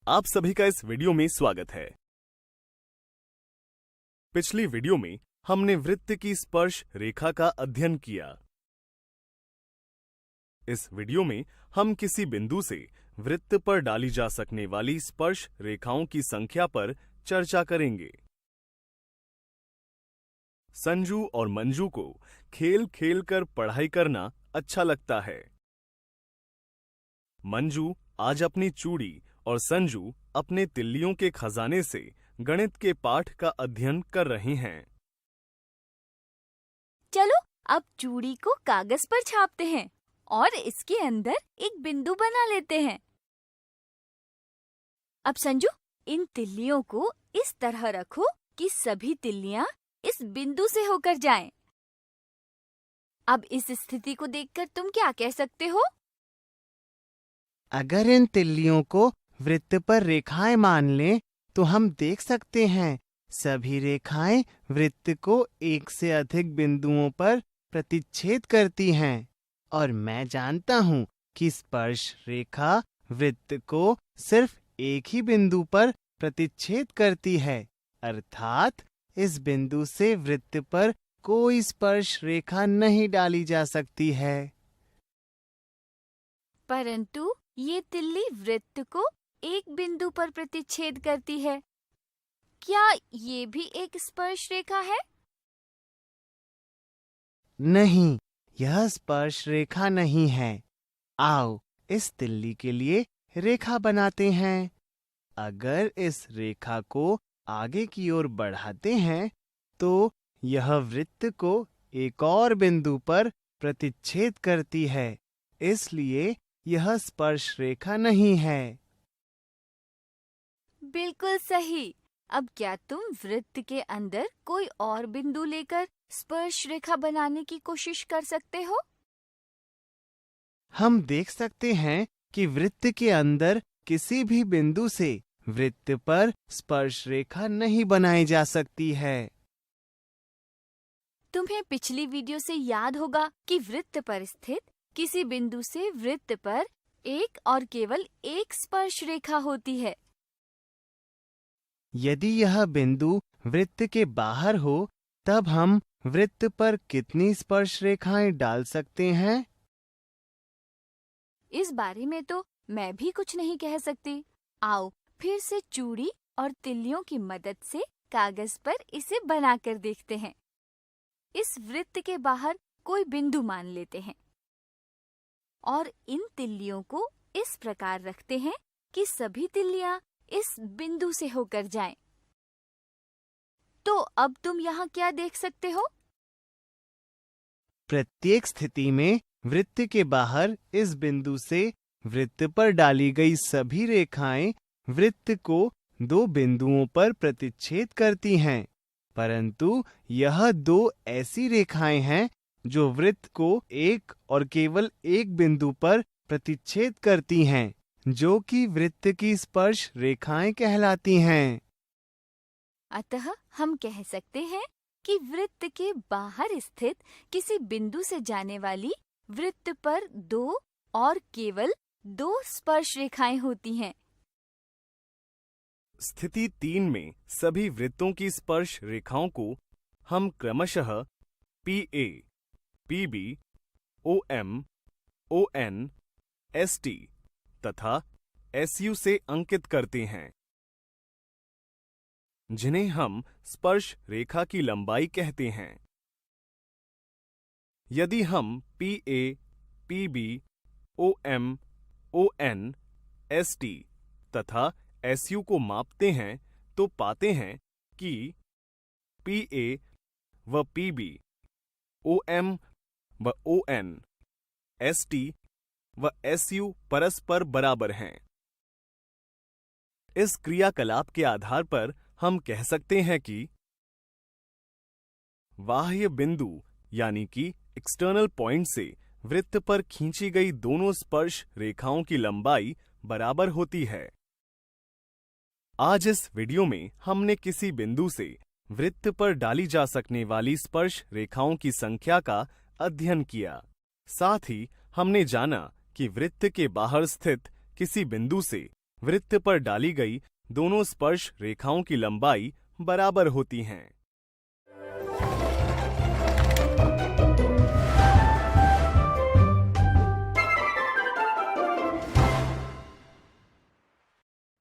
आप सभी का इस वीडियो में स्वागत है। पिछली वीडियो में हमने वृत्त की स्पर्श रेखा का अध्ययन किया। इस वीडियो में हम किसी बिंदु से वृत्त पर डाली जा सकने वाली स्पर्श रेखाओं की संख्या पर चर्चा करेंगे। संजू और मंजू को खेल खेल कर पढ़ाई करना अच्छा लगता है। मंजू आज अपनी चूड़ी और संजू अपने तिल्लियों के खजाने से गणित के पाठ का अध्ययन कर रहे हैं। चलो अब चूड़ी को कागज पर छापते हैं और इसके अंदर एक बिंदु बना लेते हैं। अब संजू, इन तिल्लियों को इस तरह रखो कि सभी तिल्लियां इस बिंदु से होकर जाएं। अब इस स्थिति को देखकर तुम क्या कह सकते हो? अगर इन तिल्लियों को वृत्त पर रेखाएं मान लें तो हम देख सकते हैं सभी रेखाएं वृत्त को एक से अधिक बिंदुओं पर प्रतिच्छेद करती हैं और मैं जानता हूं कि स्पर्श रेखा वृत्त को सिर्फ एक ही बिंदु पर प्रतिच्छेद करती है, अर्थात इस बिंदु से वृत्त पर कोई स्पर्श रेखा नहीं डाली जा सकती है। परंतु ये तिल्ली वृत्त को एक बिंदु पर प्रतिच्छेद करती है। क्या ये भी एक स्पर्श रेखा है? नहीं, यह स्पर्श रेखा नहीं है। आओ इस तिल्ली के लिए रेखा बनाते हैं। अगर इस रेखा को आगे की ओर बढ़ाते हैं तो यह वृत्त को एक और बिंदु पर प्रतिच्छेद करती है, इसलिए यह स्पर्श रेखा नहीं है। बिल्कुल सही। अब क्या तुम वृत्त के अंदर कोई और बिंदु लेकर स्पर्श रेखा बनाने की कोशिश कर सकते हो? हम देख सकते हैं कि वृत्त के अंदर किसी भी बिंदु से वृत्त पर स्पर्श रेखा नहीं बनाई जा सकती है। तुम्हें पिछली वीडियो से याद होगा कि वृत्त पर स्थित किसी बिंदु से वृत्त पर एक और केवल एक स्पर्श रेखा होती है। यदि यह बिंदु वृत्त के बाहर हो तब हम वृत्त पर कितनी स्पर्श रेखाएं डाल सकते हैं? इस बारे में तो मैं भी कुछ नहीं कह सकती। आओ फिर से चूड़ी और तिल्लियों की मदद से कागज पर इसे बनाकर देखते हैं। इस वृत्त के बाहर कोई बिंदु मान लेते हैं और इन तिल्लियों को इस प्रकार रखते हैं कि सभी तिल्लियां इस बिंदु से होकर जाएं। तो अब तुम यहाँ क्या देख सकते हो? प्रत्येक स्थिति में वृत्त के बाहर इस बिंदु से वृत्त पर डाली गई सभी रेखाएं वृत्त को दो बिंदुओं पर प्रतिच्छेद करती हैं, परंतु यह दो ऐसी रेखाएं हैं जो वृत्त को एक और केवल एक बिंदु पर प्रतिच्छेद करती हैं, जो कि वृत्त की स्पर्श रेखाएं कहलाती हैं। अतः हम कह सकते हैं कि वृत्त के बाहर स्थित किसी बिंदु से जाने वाली वृत्त पर दो और केवल दो स्पर्श रेखाएं होती हैं। स्थिति 3 में सभी वृत्तों की स्पर्श रेखाओं को हम क्रमशः PA, PB, OM, ON, ST तथा SU से अंकित करते हैं, जिन्हें हम स्पर्श रेखा की लंबाई कहते हैं। यदि हम PA, PB, OM, ON, ST तथा SU को मापते हैं तो पाते हैं कि PA व PB, OM व ON, ST व SU परस्पर बराबर हैं। इस क्रियाकलाप के आधार पर हम कह सकते हैं कि बाह्य बिंदु यानी कि एक्सटर्नल पॉइंट से वृत्त पर खींची गई दोनों स्पर्श रेखाओं की लंबाई बराबर होती है। आज इस वीडियो में हमने किसी बिंदु से वृत्त पर डाली जा सकने वाली स्पर्श रेखाओं की संख्या का अध्ययन किया। साथ ही हमने जाना कि वृत्त के बाहर स्थित किसी बिंदु से वृत्त पर डाली गई दोनों स्पर्श रेखाओं की लंबाई बराबर होती हैं।